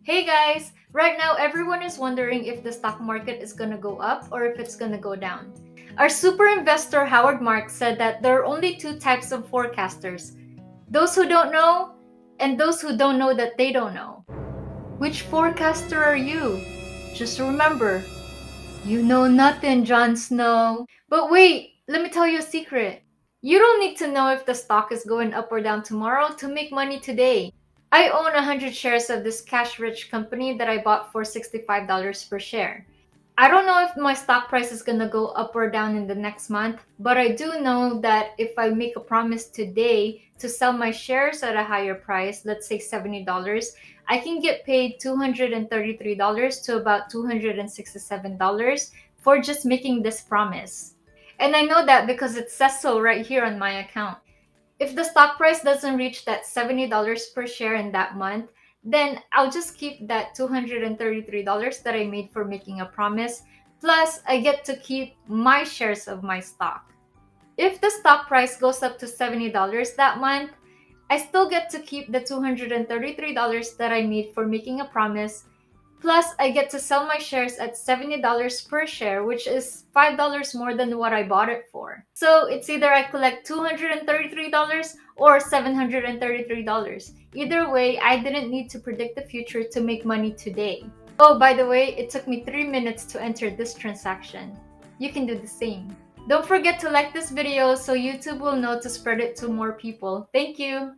Hey guys! Right now, everyone is wondering if the stock market is gonna go up or if it's gonna go down. Our super investor Howard Marks said that there are only two types of forecasters, those who don't know and those who don't know that they don't know. Which forecaster are you? Just remember, you know nothing, Jon Snow. But wait, let me tell you a secret. You don't need to know if the stock is going up or down tomorrow to make money today. I own 100 shares of this cash-rich company that I bought for $65 per share. I don't know if my stock price is gonna go up or down in the next month, but I do know that if I make a promise today to sell my shares at a higher price, let's say $70, I can get paid $233 to about $267 for just making this promise. And I know that because it says so right here on my account. If the stock price doesn't reach that $70 per share in that month, then I'll just keep that $233 that I made for making a promise. Plus, I get to keep my shares of my stock. If the stock price goes up to $70 that month, I still get to keep the $233 that I made for making a promise. Plus, I get to sell my shares at $70 per share, which is $5 more than what I bought it for. So it's either I collect $233 or $733. Either way, I didn't need to predict the future to make money today. Oh, by the way, it took me 3 minutes to enter this transaction. You can do the same. Don't forget to like this video so YouTube will know to spread it to more people. Thank you!